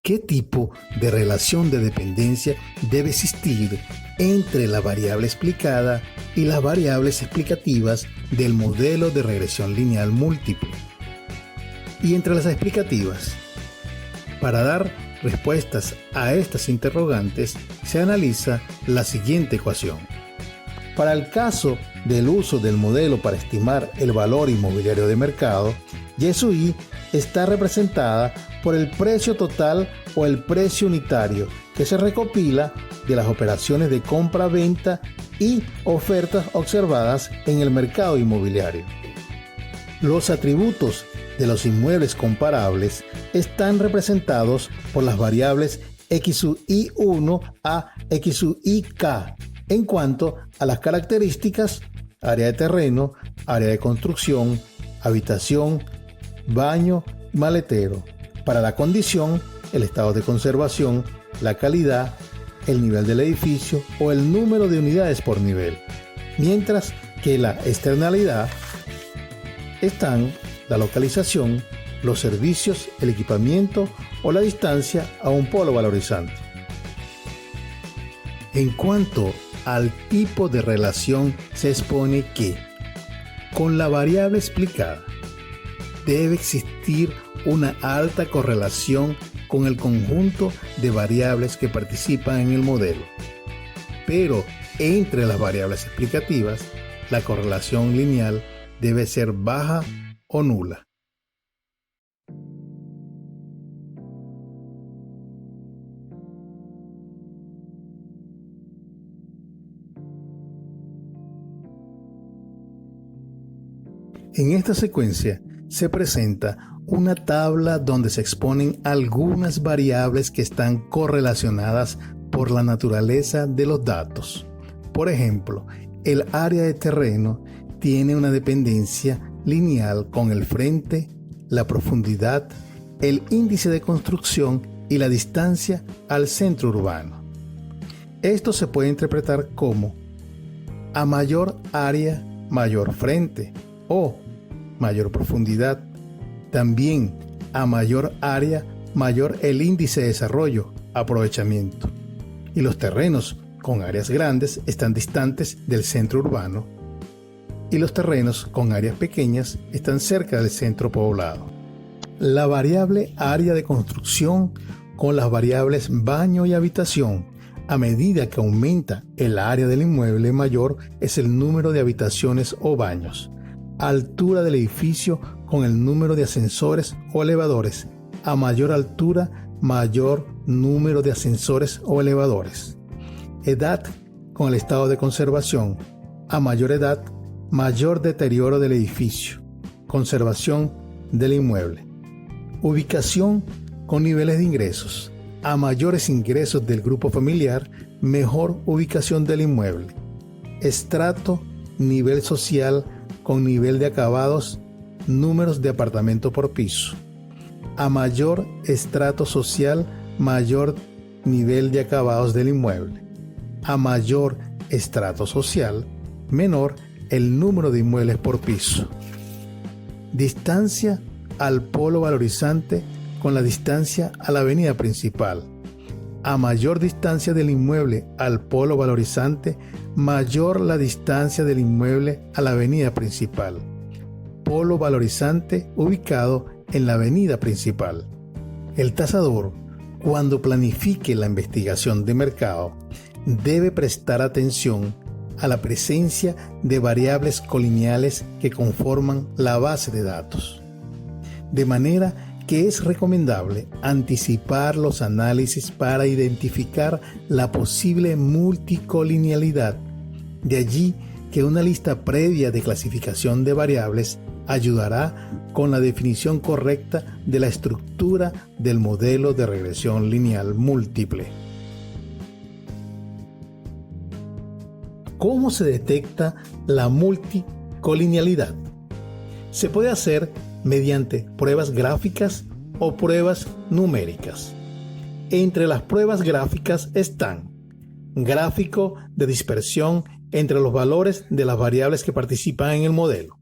¿Qué tipo de relación de dependencia debe existir entre la variable explicada y las variables explicativas del modelo de regresión lineal múltiple? Y entre las explicativas. Para dar respuestas a estas interrogantes, se analiza la siguiente ecuación. Para el caso del uso del modelo para estimar el valor inmobiliario de mercado, Y su I está representada por el precio total o el precio unitario que se recopila de las operaciones de compra-venta y ofertas observadas en el mercado inmobiliario. Los atributos de los inmuebles comparables están representados por las variables XUI1 a XUIK en cuanto a las características: área de terreno, área de construcción, habitación, baño, maletero. Para la condición, el estado de conservación, la calidad, el nivel del edificio o el número de unidades por nivel. Mientras que la externalidad están la localización, los servicios, el equipamiento o la distancia a un polo valorizante. En cuanto al tipo de relación, se expone que con la variable explicada debe existir una alta correlación con el conjunto de variables que participan en el modelo, pero entre las variables explicativas la correlación lineal debe ser baja o nula. En esta secuencia se presenta una tabla donde se exponen algunas variables que están correlacionadas por la naturaleza de los datos. Por ejemplo, el área de terreno tiene una dependencia lineal con el frente, la profundidad, el índice de construcción y la distancia al centro urbano. Esto se puede interpretar como: a mayor área, mayor frente, o mayor profundidad. También a mayor área, mayor el índice de desarrollo, aprovechamiento. Y los terrenos con áreas grandes están distantes del centro urbano, y los terrenos con áreas pequeñas están cerca del centro poblado. La variable área de construcción con las variables baño y habitación. A medida que aumenta el área del inmueble, mayor es el número de habitaciones o baños. Altura del edificio con el número de ascensores o elevadores. A mayor altura, mayor número de ascensores o elevadores. Edad con el estado de conservación. A mayor edad, mayor deterioro del edificio. Conservación del inmueble. Ubicación con niveles de ingresos. A mayores ingresos del grupo familiar, mejor ubicación del inmueble. Estrato, nivel social con nivel de acabados, números de apartamento por piso. A mayor estrato social, mayor nivel de acabados del inmueble. A mayor estrato social, menor el número de inmuebles por piso. Distancia al polo valorizante con la distancia a la avenida principal. A mayor distancia del inmueble al polo valorizante, mayor la distancia del inmueble a la avenida principal. Polo valorizante ubicado en la avenida principal. El tasador, cuando planifique la investigación de mercado, debe prestar atención a la presencia de variables colineales que conforman la base de datos. De manera que es recomendable anticipar los análisis para identificar la posible multicolinealidad. De allí que una lista previa de clasificación de variables ayudará con la definición correcta de la estructura del modelo de regresión lineal múltiple. ¿Cómo se detecta la multicolinealidad? Se puede hacer mediante pruebas gráficas o pruebas numéricas. Entre las pruebas gráficas están: gráfico de dispersión entre los valores de las variables que participan en el modelo,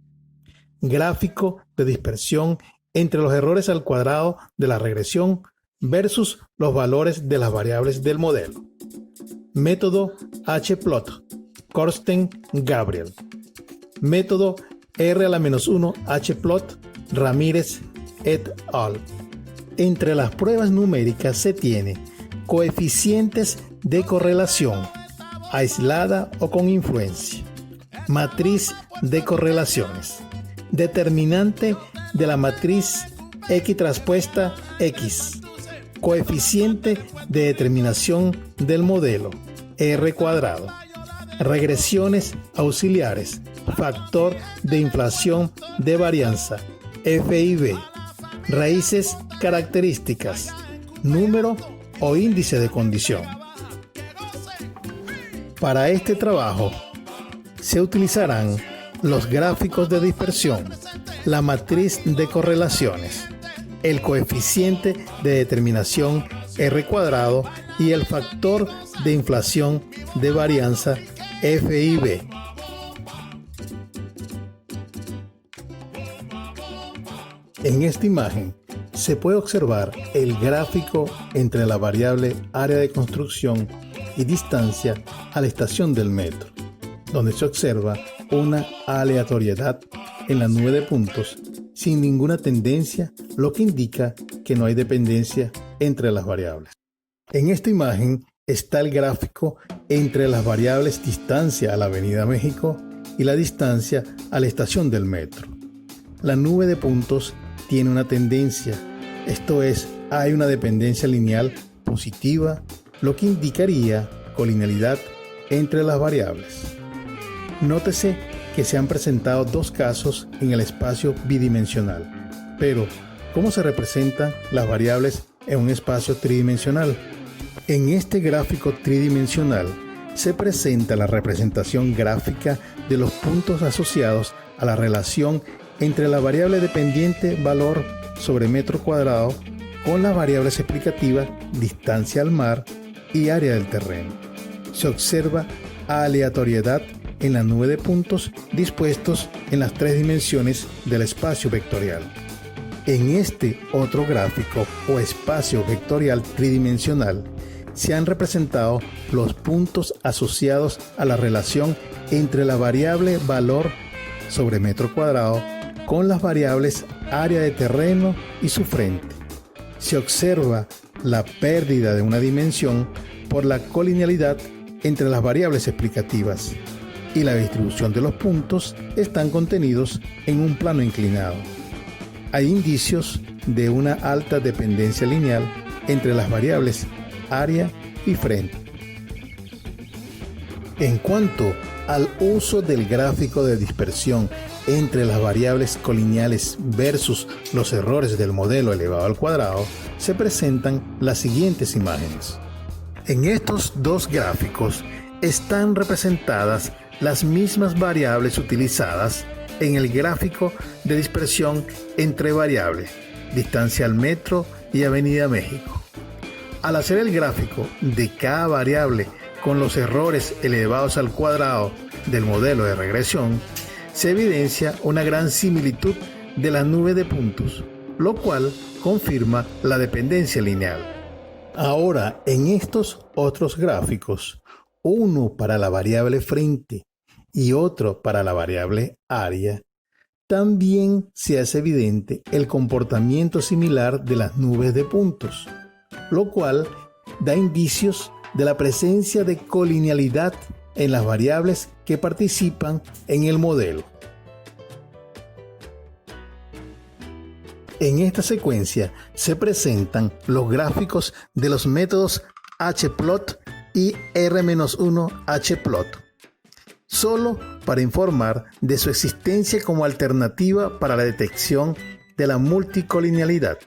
gráfico de dispersión entre los errores al cuadrado de la regresión versus los valores de las variables del modelo. Método Hplot, Corsten Gabriel. Método R⁻1 Hplot, Ramírez et al. Entre las pruebas numéricas se tiene coeficientes de correlación, aislada o con influencia, matriz de correlaciones, determinante de la matriz X traspuesta X, coeficiente de determinación del modelo R², regresiones auxiliares, factor de inflación de varianza FIB, raíces características, número o índice de condición. Para este trabajo se utilizarán los gráficos de dispersión, la matriz de correlaciones, el coeficiente de determinación R² y el factor de inflación de varianza FIB. En esta imagen se puede observar el gráfico entre la variable área de construcción y distancia a la estación del metro, donde se observa una aleatoriedad en la nube de puntos sin ninguna tendencia, lo que indica que no hay dependencia entre las variables. En esta imagen está el gráfico entre las variables distancia a la Avenida México y la distancia a la estación del metro. La nube de puntos tiene una tendencia, esto es, hay una dependencia lineal positiva, lo que indicaría colinealidad entre las variables. Nótese que se han presentado dos casos en el espacio bidimensional, pero ¿cómo se representan las variables en un espacio tridimensional? En este gráfico tridimensional se presenta la representación gráfica de los puntos asociados a la relación entre la variable dependiente valor sobre metro cuadrado con las variables explicativas distancia al mar y área del terreno. Se observa aleatoriedad en la nube de puntos dispuestos en las tres dimensiones del espacio vectorial. En este otro gráfico o espacio vectorial tridimensional se han representado los puntos asociados a la relación entre la variable valor sobre metro cuadrado con las variables área de terreno y su frente. Se observa la pérdida de una dimensión por la colinealidad entre las variables explicativas y la distribución de los puntos están contenidos en un plano inclinado. Hay indicios de una alta dependencia lineal entre las variables área y frente. En cuanto al uso del gráfico de dispersión entre las variables colineales versus los errores del modelo elevado al cuadrado, se presentan las siguientes imágenes. En estos dos gráficos están representadas las mismas variables utilizadas en el gráfico de dispersión entre variables, distancia al metro y Avenida México. Al hacer el gráfico de cada variable con los errores elevados al cuadrado del modelo de regresión, se evidencia una gran similitud de la nube de puntos, lo cual confirma la dependencia lineal. Ahora, en estos otros gráficos, uno para la variable frente y otro para la variable área, también se hace evidente el comportamiento similar de las nubes de puntos, lo cual da indicios de la presencia de colinealidad en las variables que participan en el modelo. En esta secuencia se presentan los gráficos de los métodos Hplot y R⁻1 Hplot, solo para informar de su existencia como alternativa para la detección de la multicolinealidad.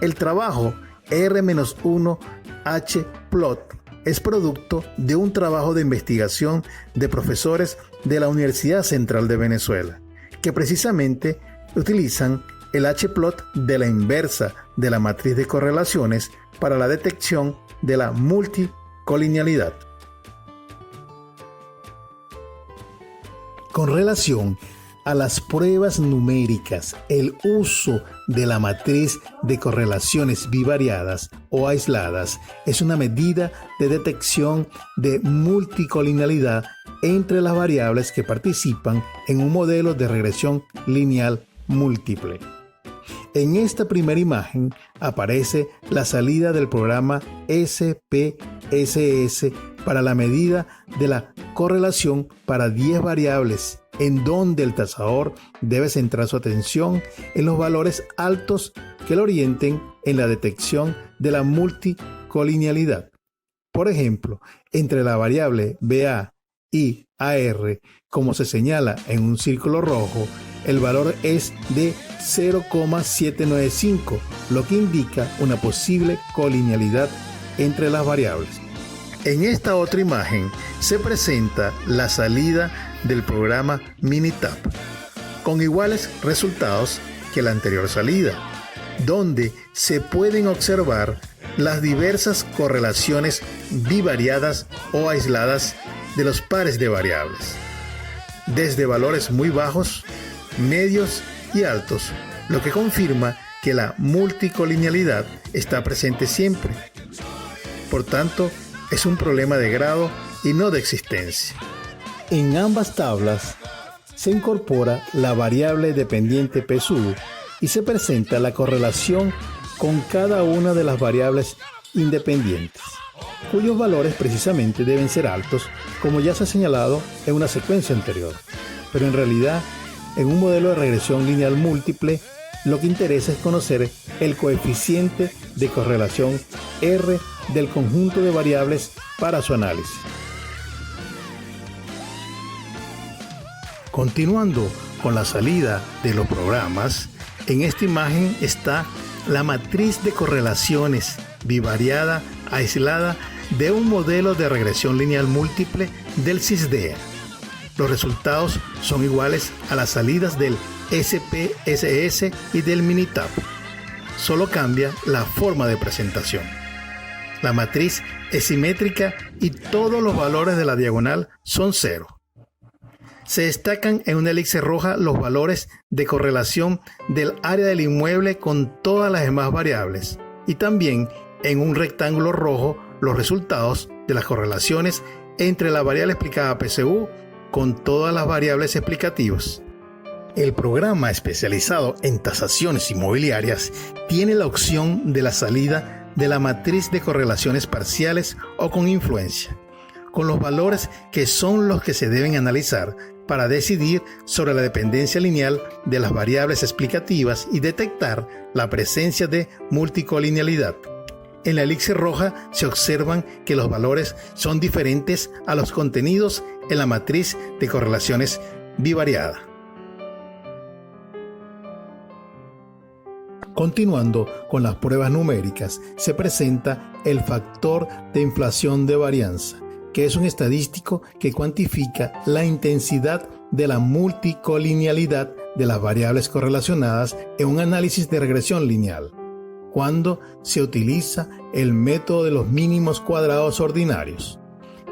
El trabajo R⁻1 Hplot es producto de un trabajo de investigación de profesores de la Universidad Central de Venezuela, que precisamente utilizan el Hplot de la inversa de la matriz de correlaciones para la detección de la multicolinealidad. Con relación a las pruebas numéricas, el uso de la matriz de correlaciones bivariadas o aisladas es una medida de detección de multicolinealidad entre las variables que participan en un modelo de regresión lineal múltiple. En esta primera imagen aparece la salida del programa SPSS para la medida de la correlación para 10 variables, en donde el tasador debe centrar su atención en los valores altos que lo orienten en la detección de la multicolinealidad. Por ejemplo, entre la variable BA y AR, como se señala en un círculo rojo, el valor es de 0,795, lo que indica una posible colinealidad entre las variables. En esta otra imagen se presenta la salida del programa Minitab, con iguales resultados que la anterior salida, donde se pueden observar las diversas correlaciones bivariadas o aisladas de los pares de variables, desde valores muy bajos, medios y altos, lo que confirma que la multicolinealidad está presente siempre. Por tanto, es un problema de grado y no de existencia. En ambas tablas se incorpora la variable dependiente P sub y se presenta la correlación con cada una de las variables independientes, cuyos valores precisamente deben ser altos, como ya se ha señalado en una secuencia anterior. Pero en realidad, en un modelo de regresión lineal múltiple, lo que interesa es conocer el coeficiente de correlación R del conjunto de variables para su análisis. Continuando con la salida de los programas, en esta imagen está la matriz de correlaciones bivariada aislada de un modelo de regresión lineal múltiple del SysDea. Los resultados son iguales a las salidas del SPSS y del Minitab. Solo cambia la forma de presentación. La matriz es simétrica y todos los valores de la diagonal son 0. Se destacan en una elipse roja los valores de correlación del área del inmueble con todas las demás variables y también en un rectángulo rojo los resultados de las correlaciones entre la variable explicada PSU con todas las variables explicativas. El programa especializado en tasaciones inmobiliarias tiene la opción de la salida de la matriz de correlaciones parciales o con influencia, con los valores que son los que se deben analizar para decidir sobre la dependencia lineal de las variables explicativas y detectar la presencia de multicolinealidad. En la elipse roja se observan que los valores son diferentes a los contenidos en la matriz de correlaciones bivariada. Continuando con las pruebas numéricas, se presenta el factor de inflación de varianza, que es un estadístico que cuantifica la intensidad de la multicolinealidad de las variables correlacionadas en un análisis de regresión lineal, cuando se utiliza el método de los mínimos cuadrados ordinarios.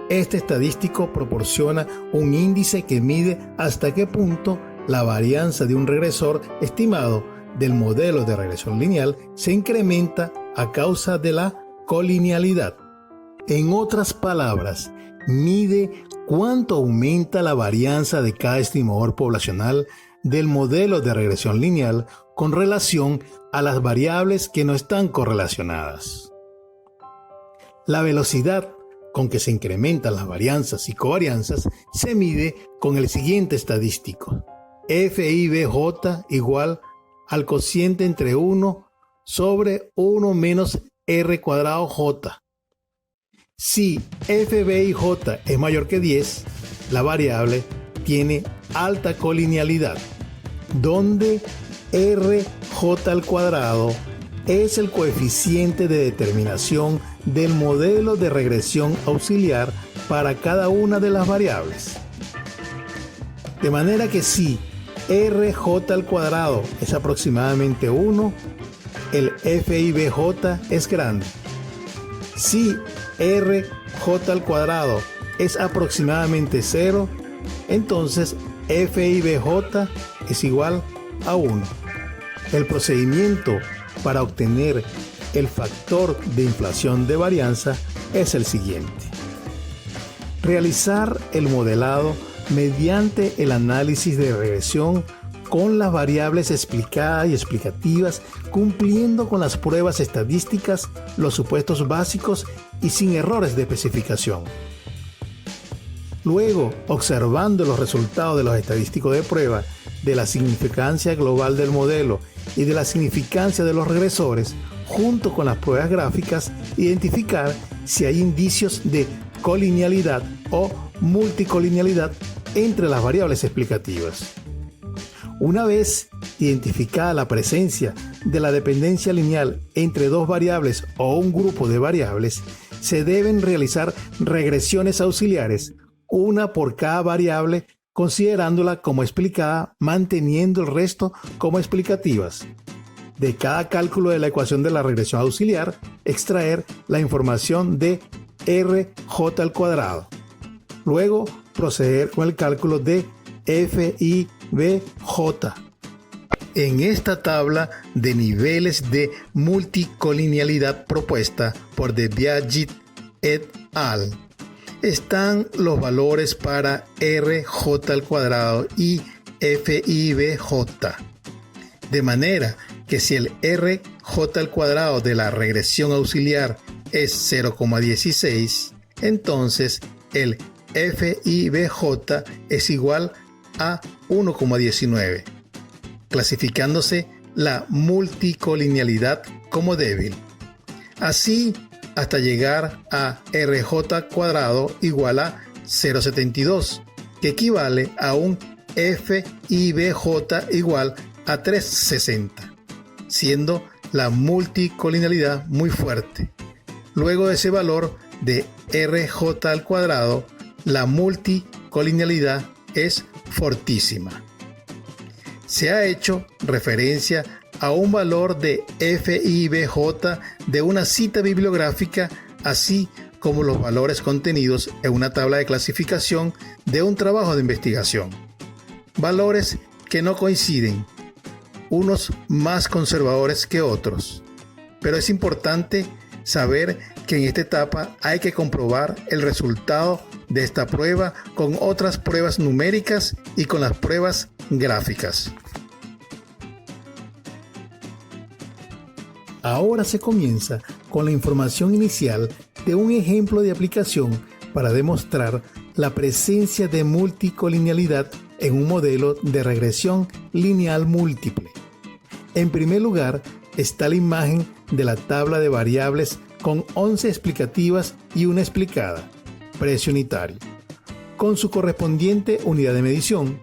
Este estadístico proporciona un índice que mide hasta qué punto la varianza de un regresor estimado del modelo de regresión lineal se incrementa a causa de la colinealidad. En otras palabras, mide cuánto aumenta la varianza de cada estimador poblacional del modelo de regresión lineal con relación a las variables que no están correlacionadas. La velocidad con que se incrementan las varianzas y covarianzas se mide con el siguiente estadístico: FIBJ igual al cociente entre 1 sobre 1 menos R cuadrado J. Si FBIJ es mayor que 10, la variable tiene alta colinealidad, donde RJ al cuadrado es el coeficiente de determinación del modelo de regresión auxiliar para cada una de las variables. De manera que si RJ al cuadrado es aproximadamente 1, el FIBJ es grande. Si RJ al cuadrado es aproximadamente 0, entonces FIBJ es igual a 1. El procedimiento para obtener el factor de inflación de varianza es el siguiente. Realizar el modelado mediante el análisis de regresión con las variables explicadas y explicativas, cumpliendo con las pruebas estadísticas, los supuestos básicos y sin errores de especificación. Luego, observando los resultados de los estadísticos de prueba, de la significancia global del modelo y de la significancia de los regresores, junto con las pruebas gráficas, identificar si hay indicios de colinealidad o multicolinealidad entre las variables explicativas. Una vez identificada la presencia de la dependencia lineal entre dos variables o un grupo de variables, se deben realizar regresiones auxiliares, una por cada variable, considerándola como explicada, manteniendo el resto como explicativas. De cada cálculo de la ecuación de la regresión auxiliar, extraer la información de RJ al cuadrado. Luego, proceder con el cálculo de FIBJ. En esta tabla de niveles de multicolinealidad propuesta por De Biaggi et al. están los valores para RJ al cuadrado y FIBJ. De manera que si el RJ al cuadrado de la regresión auxiliar es 0,16, entonces el FIBJ es igual a 1,19, clasificándose la multicolinealidad como débil. Así hasta llegar a RJ cuadrado igual a 0,72, que equivale a un FIBJ igual a 3,60, siendo la multicolinealidad muy fuerte. Luego de ese valor de RJ al cuadrado, la multicolinealidad es fortísima. Se ha hecho referencia a un valor de FIBJ de una cita bibliográfica, así como los valores contenidos en una tabla de clasificación de un trabajo de investigación. Valores que no coinciden, unos más conservadores que otros. Pero es importante saber que en esta etapa hay que comprobar el resultado de esta prueba con otras pruebas numéricas y con las pruebas gráficas. Ahora se comienza con la información inicial de un ejemplo de aplicación para demostrar la presencia de multicolinealidad en un modelo de regresión lineal múltiple. En primer lugar está la imagen de la tabla de variables con 11 explicativas y una explicada, precio unitario, con su correspondiente unidad de medición,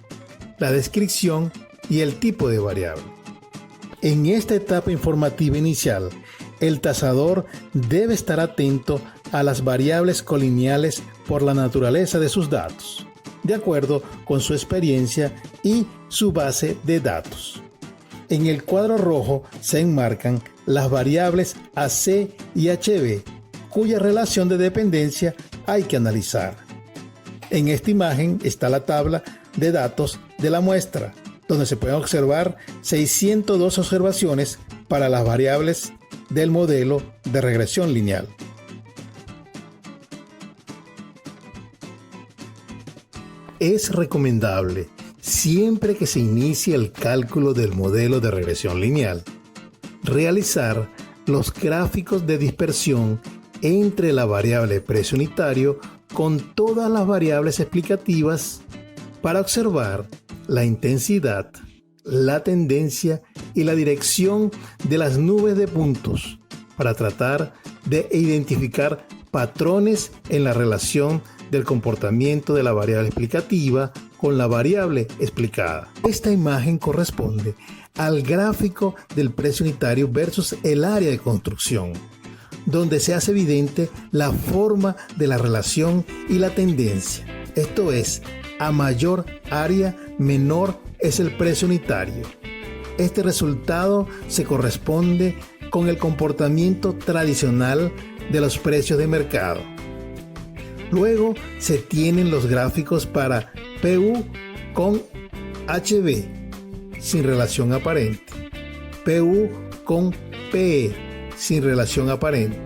la descripción y el tipo de variable. En esta etapa informativa inicial, el tasador debe estar atento a las variables colineales por la naturaleza de sus datos, de acuerdo con su experiencia y su base de datos. En el cuadro rojo se enmarcan las variables AC y HB, cuya relación de dependencia hay que analizar. En esta imagen está la tabla de datos de la muestra, donde se pueden observar 602 observaciones para las variables del modelo de regresión lineal. Es recomendable, siempre que se inicie el cálculo del modelo de regresión lineal, realizar los gráficos de dispersión entre la variable precio unitario con todas las variables explicativas para observar la intensidad, la tendencia y la dirección de las nubes de puntos para tratar de identificar patrones en la relación del comportamiento de la variable explicativa con la variable explicada. Esta imagen corresponde al gráfico del precio unitario versus el área de construcción, donde se hace evidente la forma de la relación y la tendencia. Esto es, a mayor área, menor es el precio unitario. Este resultado se corresponde con el comportamiento tradicional de los precios de mercado. Luego se tienen los gráficos para PU con HB sin relación aparente, PU con PE sin relación aparente,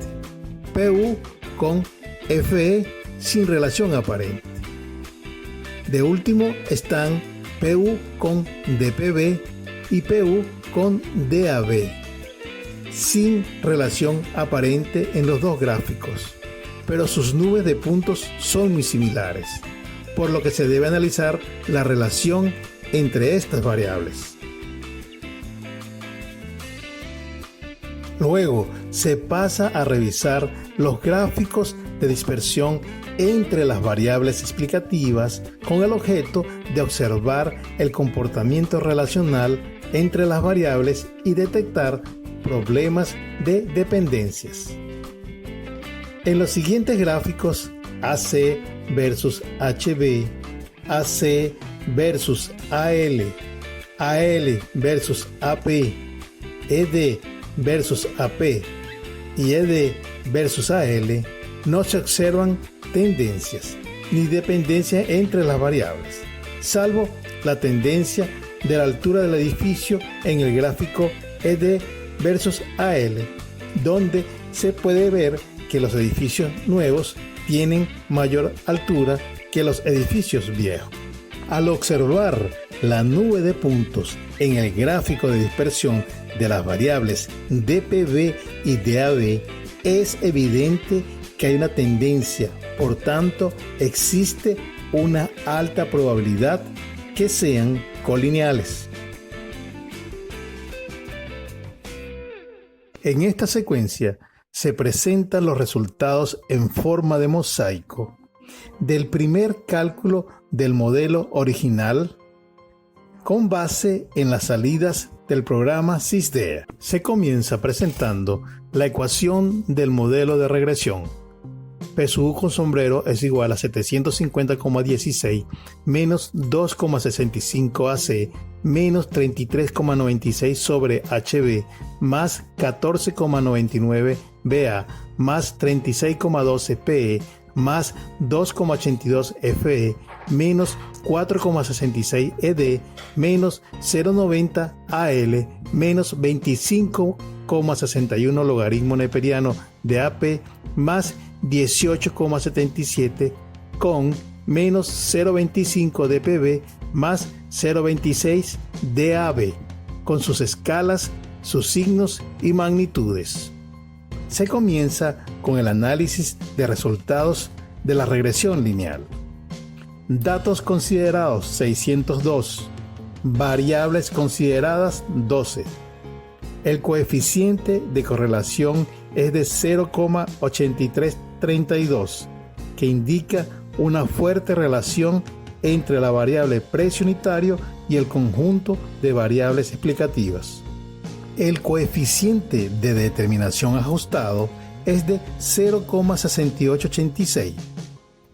PU con FE sin relación aparente. De último están PU con DPB y PU con DAB, sin relación aparente en los dos gráficos, pero sus nubes de puntos son muy similares, por lo que se debe analizar la relación entre estas variables. Luego se pasa a revisar los gráficos de dispersión entre las variables explicativas con el objeto de observar el comportamiento relacional entre las variables y detectar problemas de dependencias. En los siguientes gráficos, AC versus HB, AC versus AL, AL versus AP, ED versus AP y ED versus AL, no se observan tendencias ni dependencia entre las variables, salvo la tendencia de la altura del edificio en el gráfico ED versus AL, donde se puede ver que los edificios nuevos tienen mayor altura que los edificios viejos. Al observar la nube de puntos en el gráfico de dispersión de las variables DPB y DAB, es evidente que hay una tendencia, por tanto, existe una alta probabilidad que sean colineales. En esta secuencia se presentan los resultados en forma de mosaico del primer cálculo del modelo original con base en las salidas del programa SysDea. Se comienza presentando la ecuación del modelo de regresión. PSU con sombrero es igual a 750,16 menos 2,65 AC menos 33,96 sobre HB más 14,99 BA más 36,12 PE más 2,82 FE menos 4,66 ED menos 0,90 AL menos 25,61 logaritmo neperiano de AP más 18,77 con menos 0,25 dPB más 0,26 DAB con sus escalas, sus signos y magnitudes. Se comienza con el análisis de resultados de la regresión lineal. Datos considerados 602, variables consideradas 12. El coeficiente de correlación es de 0,8332, que indica una fuerte relación entre la variable precio unitario y el conjunto de variables explicativas. El coeficiente de determinación ajustado es de 0,6886.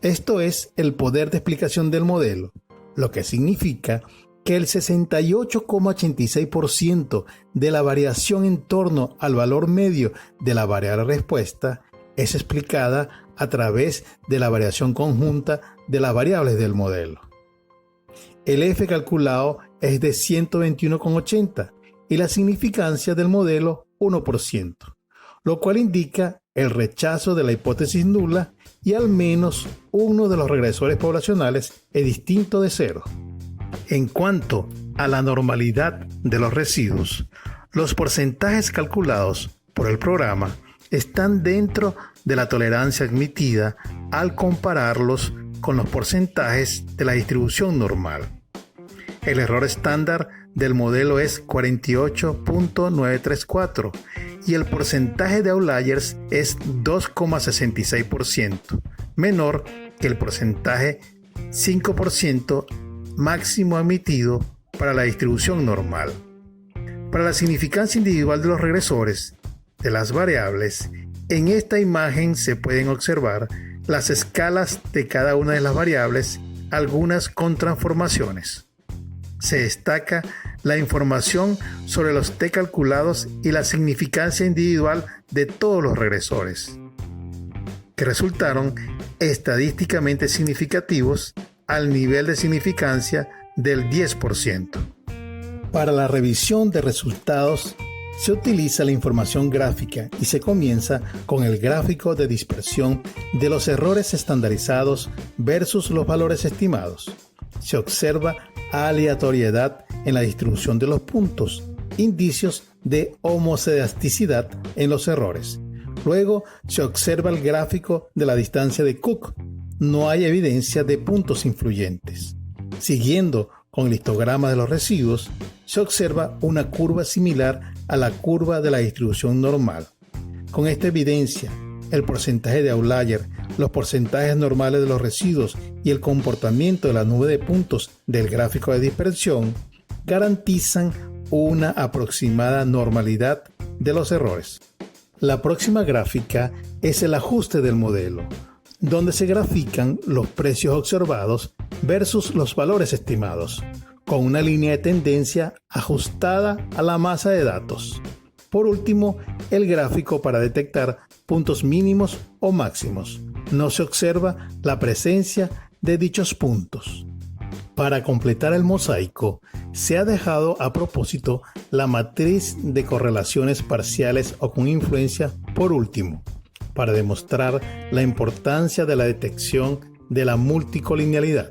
Esto es el poder de explicación del modelo, lo que significa que el 68,86% de la variación en torno al valor medio de la variable respuesta es explicada a través de la variación conjunta de las variables del modelo. El F calculado es de 121,80 y la significancia del modelo 1%, lo cual indica el rechazo de la hipótesis nula y al menos uno de los regresores poblacionales es distinto de cero. En cuanto a la normalidad de los residuos, los porcentajes calculados por el programa están dentro de la tolerancia admitida al compararlos con los porcentajes de la distribución normal. El error estándar del modelo es 48.934 y el porcentaje de outliers es 2,66%, menor que el porcentaje 5% máximo admitido para la distribución normal. Para la significancia individual de los regresores de las variables, en esta imagen se pueden observar las escalas de cada una de las variables, algunas con transformaciones. Se destaca la información sobre los t calculados y la significancia individual de todos los regresores, que resultaron estadísticamente significativos al nivel de significancia del 10%. Para la revisión de resultados se utiliza la información gráfica y se comienza con el gráfico de dispersión de los errores estandarizados versus los valores estimados. Se observa aleatoriedad en la distribución de los puntos, indicios de homozeisticidad en los errores. Luego se observa el gráfico de la distancia de Cook. No hay evidencia de puntos influyentes. Siguiendo con el histograma de los residuos, se observa una curva similar a la curva de la distribución normal. Con esta evidencia, el porcentaje de outlier, los porcentajes normales de los residuos y el comportamiento de la nube de puntos del gráfico de dispersión garantizan una aproximada normalidad de los errores. La próxima gráfica es el ajuste del modelo, donde se grafican los precios observados versus los valores estimados, con una línea de tendencia ajustada a la masa de datos. Por último, el gráfico para detectar puntos mínimos o máximos. No se observa la presencia de dichos puntos. Para completar el mosaico, se ha dejado a propósito la matriz de correlaciones parciales o con influencia por último, para demostrar la importancia de la detección de la multicolinealidad.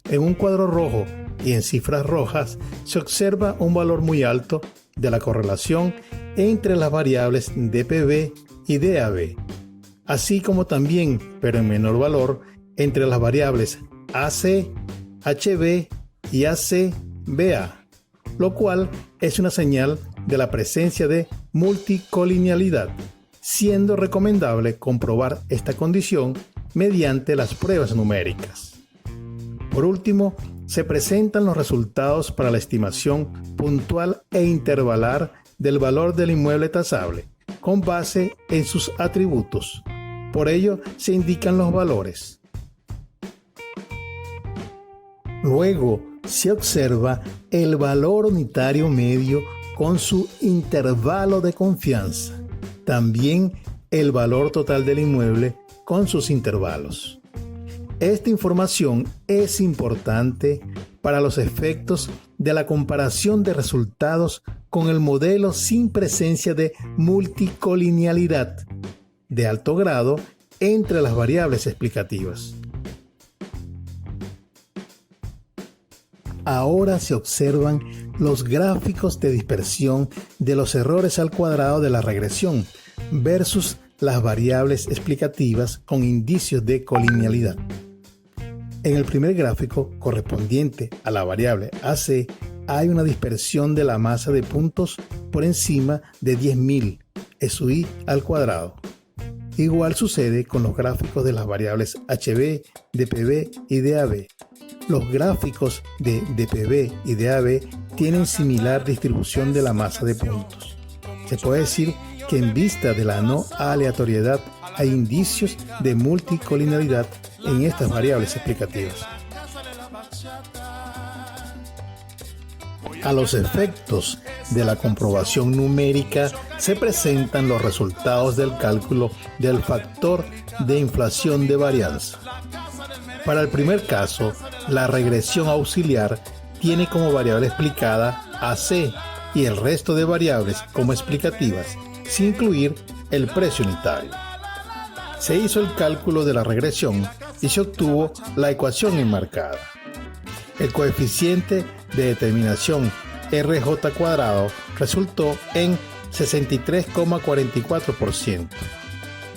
En un cuadro rojo y en cifras rojas se observa un valor muy alto de la correlación entre las variables dPB y dAB, así como también, pero en menor valor, entre las variables AC, HB y ACBA, lo cual es una señal de la presencia de multicolinealidad, siendo recomendable comprobar esta condición mediante las pruebas numéricas. Por último, se presentan los resultados para la estimación puntual e intervalar del valor del inmueble tasable, con base en sus atributos. Por ello, se indican los valores. Luego, se observa el valor unitario medio con su intervalo de confianza. También el valor total del inmueble con sus intervalos. Esta información es importante para los efectos de la comparación de resultados con el modelo sin presencia de multicolinealidad de alto grado entre las variables explicativas. Ahora se observan los gráficos de dispersión de los errores al cuadrado de la regresión versus las variables explicativas con indicios de colinealidad. En el primer gráfico, correspondiente a la variable AC, hay una dispersión de la masa de puntos por encima de 10.000 SUI al cuadrado. Igual sucede con los gráficos de las variables HB, dPB y dAB. Los gráficos de dPB y dAB tienen similar distribución de la masa de puntos. Se puede decir que en vista de la no aleatoriedad hay indicios de multicolinealidad en estas variables explicativas. A los efectos de la comprobación numérica se presentan los resultados del cálculo del factor de inflación de varianza. Para el primer caso, la regresión auxiliar tiene como variable explicada AC y el resto de variables como explicativas, sin incluir el precio unitario. Se hizo el cálculo de la regresión y se obtuvo la ecuación enmarcada. El coeficiente de determinación RJ² resultó en 63,44%.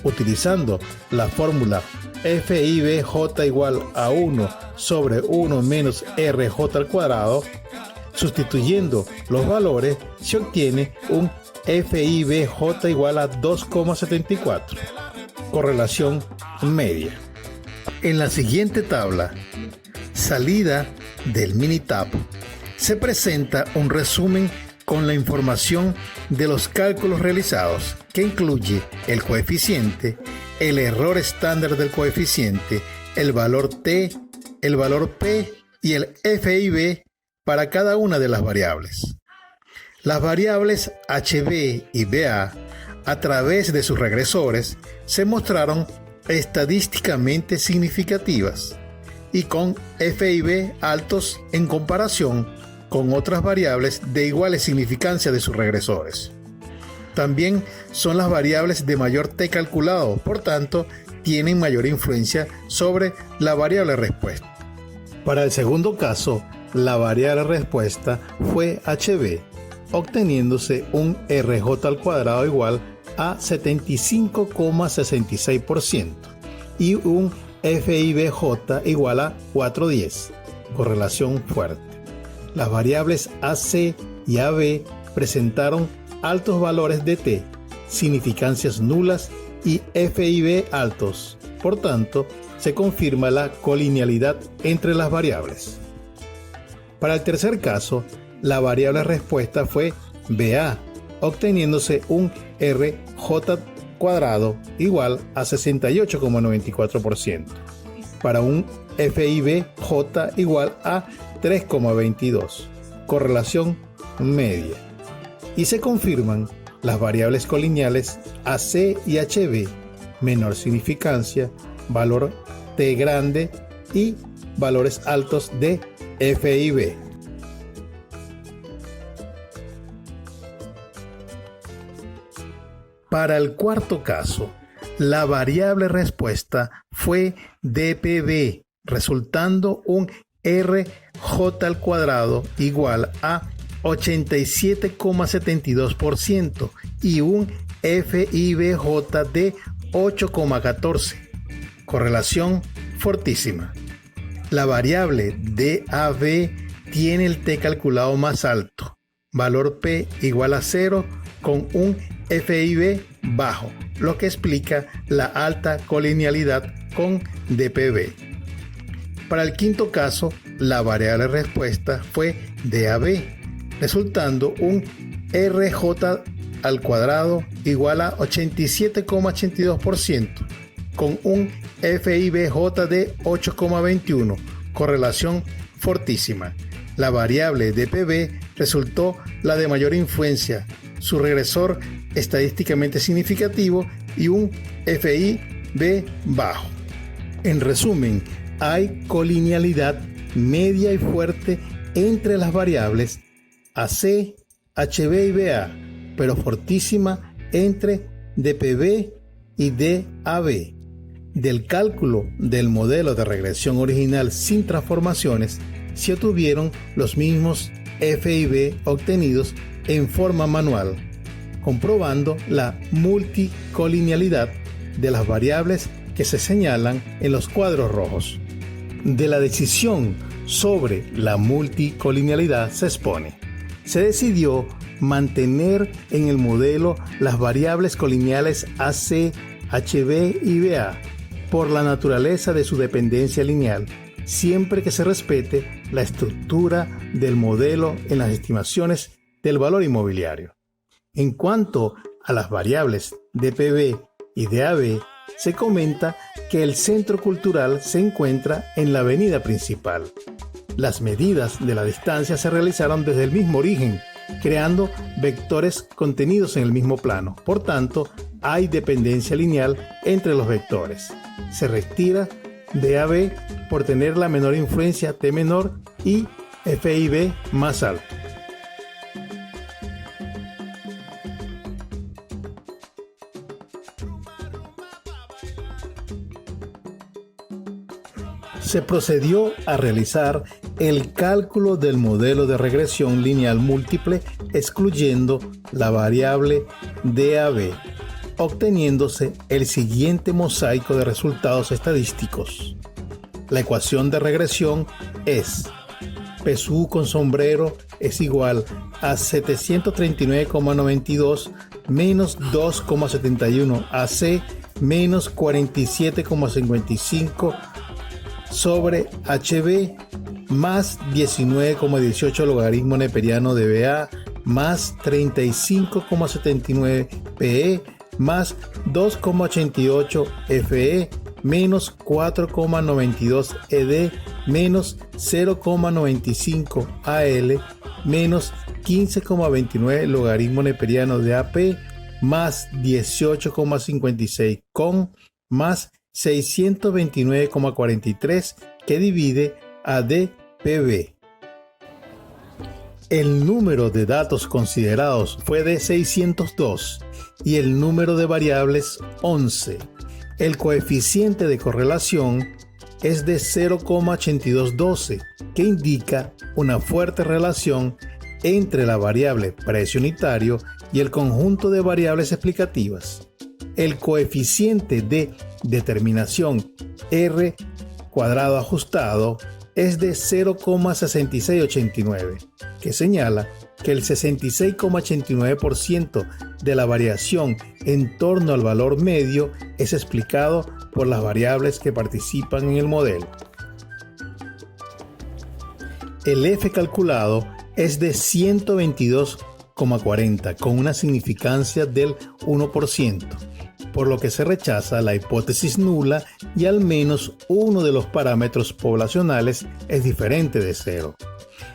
Utilizando la fórmula FIBJ igual a 1 sobre 1 menos RJ², sustituyendo los valores, se obtiene un FIBJ igual a 2,74. Correlación media. En la siguiente tabla, salida del Minitab, se presenta un resumen con la información de los cálculos realizados, que incluye el coeficiente, el error estándar del coeficiente, el valor T, el valor P y el FIB para cada una de las variables. Las variables HB y BA, a través de sus regresores, se mostraron estadísticamente significativas y con FIB altos en comparación con otras variables de iguales significancia de sus regresores. También son las variables de mayor t calculado, por tanto, tienen mayor influencia sobre la variable respuesta. Para el segundo caso, la variable respuesta fue HB, obteniéndose un RJ al cuadrado igual a 75,66% y un FIBJ igual a 410, correlación fuerte. Las variables AC y AB presentaron altos valores de T, significancias nulas y FIB altos. Por tanto, se confirma la colinealidad entre las variables. Para el tercer caso, la variable respuesta fue BA, obteniéndose un RJ cuadrado igual a 68,94%, para un FIBJ igual a 3,22, correlación media. Y se confirman las variables colineales AC y HB, menor significancia, valor T grande y valores altos de FIB. Para el cuarto caso, la variable respuesta fue DPB, resultando un RJ al cuadrado igual a 87,72% y un FIBJ de 8,14, correlación fortísima. La variable DAB tiene el T calculado más alto, valor P igual a 0 con un FIB bajo, lo que explica la alta colinealidad con DPB. Para el quinto caso, la variable respuesta fue DAB, resultando un RJ al cuadrado igual a 87,82% con un FIBJ de 8,21, correlación fortísima. La variable DPB resultó la de mayor influencia, su regresor estadísticamente significativo y un FIB bajo. En resumen, hay colinealidad media y fuerte entre las variables AC, HB y BA, pero fortísima entre DPB y DAB. Del cálculo del modelo de regresión original sin transformaciones, se obtuvieron los mismos FIB obtenidos en forma manual, comprobando la multicolinealidad de las variables que se señalan en los cuadros rojos. De la decisión sobre la multicolinealidad se expone: se decidió mantener en el modelo las variables colineales AC, HB y BA por la naturaleza de su dependencia lineal, siempre que se respete la estructura del modelo en las estimaciones del valor inmobiliario. En cuanto a las variables DPB y DAB, se comenta que el centro cultural se encuentra en la avenida principal. Las medidas de la distancia se realizaron desde el mismo origen, creando vectores contenidos en el mismo plano. Por tanto, hay dependencia lineal entre los vectores. Se retira DAB por tener la menor influencia T menor y FIB más alto. Se procedió a realizar el cálculo del modelo de regresión lineal múltiple excluyendo la variable DAB, obteniéndose el siguiente mosaico de resultados estadísticos. La ecuación de regresión es PSU con sombrero es igual a 739,92 menos 2,71 AC menos 47,55 sobre HB más 19,18 logaritmo neperiano de BA más 35,79 PE más 2,88 FE menos 4,92 ED menos 0,95 AL menos 15,29 logaritmo neperiano de AP más 18,56 con más 629,43 que divide a dPB. El número de datos considerados fue de 602 y el número de variables 11. El coeficiente de correlación es de 0,8212, que indica una fuerte relación entre la variable precio unitario y el conjunto de variables explicativas. El coeficiente de determinación R cuadrado ajustado es de 0,6689, que señala que el 66,89% de la variación en torno al valor medio es explicado por las variables que participan en el modelo. El F calculado es de 122,40 con una significancia del 1%, por lo que se rechaza la hipótesis nula y al menos uno de los parámetros poblacionales es diferente de 0.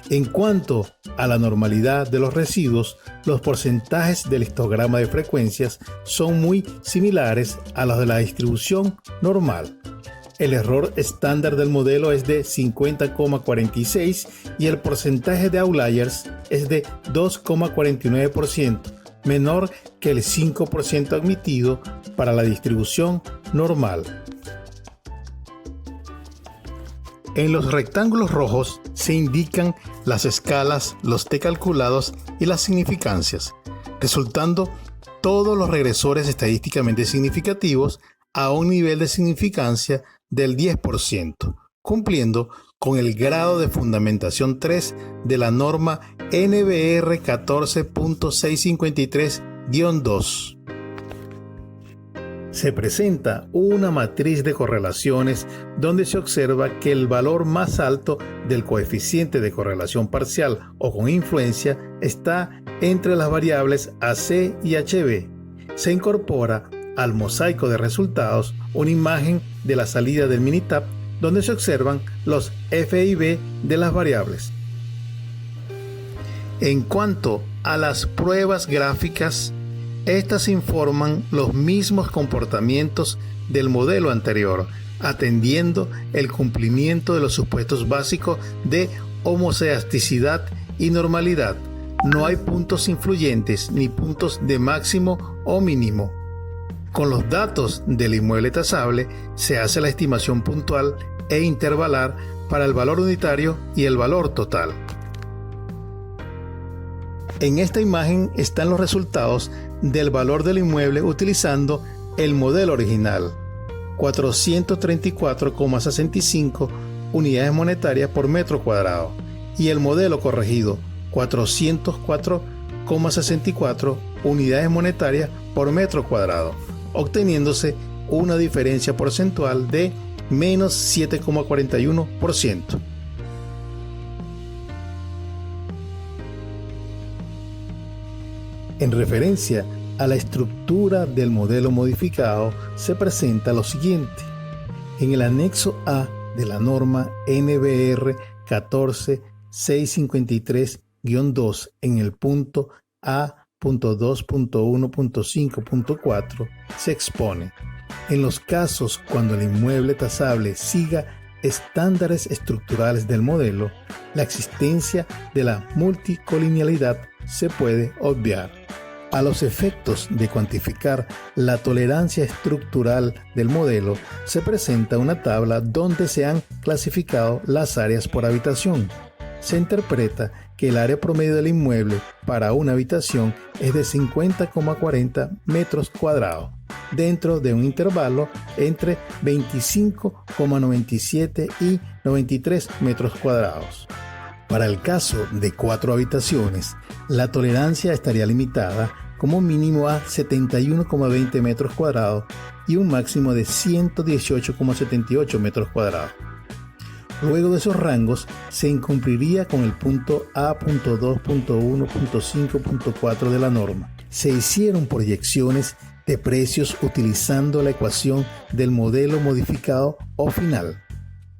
En cuanto a la normalidad de los residuos, los porcentajes del histograma de frecuencias son muy similares a los de la distribución normal. El error estándar del modelo es de 50,46 y el porcentaje de outliers es de 2,49%, menor que el 5% admitido para la distribución normal. En los rectángulos rojos se indican las escalas, los t calculados y las significancias, resultando todos los regresores estadísticamente significativos a un nivel de significancia del 10%, cumpliendo con el grado de fundamentación 3 de la norma NBR 14.653-2. Se presenta una matriz de correlaciones donde se observa que el valor más alto del coeficiente de correlación parcial o con influencia está entre las variables AC y HB. Se incorpora al mosaico de resultados una imagen de la salida del Minitab donde se observan los F y B de las variables. En cuanto a las pruebas gráficas, estas informan los mismos comportamientos del modelo anterior, atendiendo el cumplimiento de los supuestos básicos de homoceasticidad y normalidad. No hay puntos influyentes ni puntos de máximo o mínimo. Con los datos del inmueble tasable se hace la estimación puntual e intervalar para el valor unitario y el valor total. En esta imagen están los resultados del valor del inmueble utilizando el modelo original, 434,65 unidades monetarias por metro cuadrado, y el modelo corregido, 404,64 unidades monetarias por metro cuadrado, obteniéndose una diferencia porcentual de menos 7,41%. En referencia a la estructura del modelo modificado, se presenta lo siguiente. En el anexo A de la norma NBR 14653-2, en el punto A.2.1.5.4, se expone: en los casos cuando el inmueble tasable siga estándares estructurales del modelo, la existencia de la multicolinealidad se puede obviar. A los efectos de cuantificar la tolerancia estructural del modelo, se presenta una tabla donde se han clasificado las áreas por habitación. Se interpreta que el área promedio del inmueble para una habitación es de 50,40 metros cuadrados, dentro de un intervalo entre 25,97 y 93 metros cuadrados. Para el caso de 4 habitaciones, la tolerancia estaría limitada como mínimo a 71,20 metros cuadrados y un máximo de 118,78 metros cuadrados. Luego de esos rangos, se incumpliría con el punto A.2.1.5.4 de la norma. Se hicieron proyecciones de precios utilizando la ecuación del modelo modificado o final.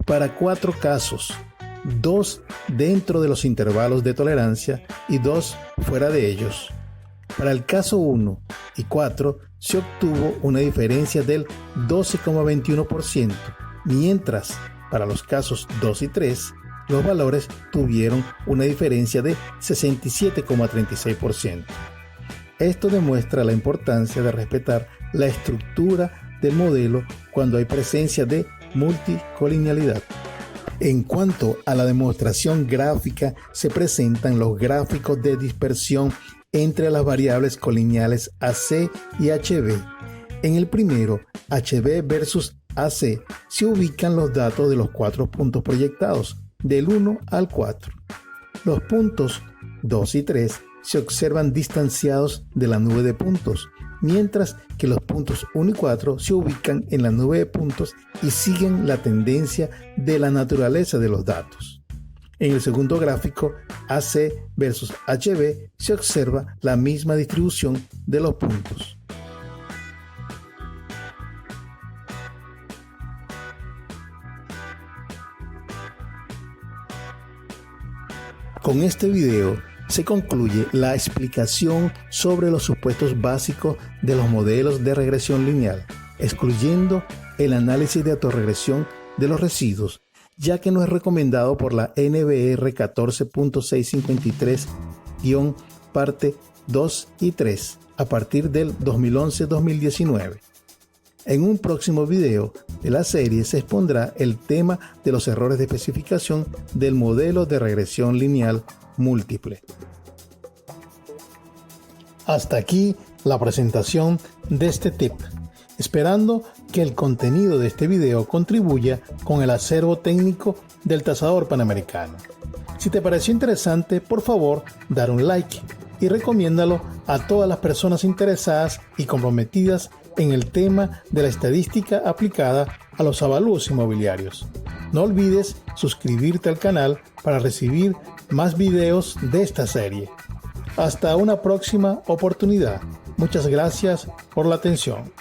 Para 4 casos, 2 dentro de los intervalos de tolerancia y 2 fuera de ellos. Para el caso 1 y 4 se obtuvo una diferencia del 12,21%, mientras para los casos 2 y 3 los valores tuvieron una diferencia de 67,36%. Esto demuestra la importancia de respetar la estructura del modelo cuando hay presencia de multicolinealidad. En cuanto a la demostración gráfica, se presentan los gráficos de dispersión entre las variables colineales AC y HB. En el primero, HB versus AC, se ubican los datos de los 4 puntos proyectados, del 1 al 4. Los puntos 2 y 3 se observan distanciados de la nube de puntos, mientras que los puntos 1 y 4 se ubican en la nube de puntos y siguen la tendencia de la naturaleza de los datos. En el segundo gráfico, AC versus HB, se observa la misma distribución de los puntos. Con este video se concluye la explicación sobre los supuestos básicos de los modelos de regresión lineal, excluyendo el análisis de autorregresión de los residuos, ya que no es recomendado por la NBR 14.653- parte 2 y 3 a partir del 2011-2019. En un próximo video de la serie se expondrá el tema de los errores de especificación del modelo de regresión lineal múltiple. Hasta aquí la presentación de este tip, esperando que el contenido de este video contribuya con el acervo técnico del Tasador Panamericano. Si te pareció interesante, por favor, dar un like y recomiéndalo a todas las personas interesadas y comprometidas en el tema de la estadística aplicada a los avalúos inmobiliarios. No olvides suscribirte al canal para recibir más videos de esta serie. Hasta una próxima oportunidad. Muchas gracias por la atención.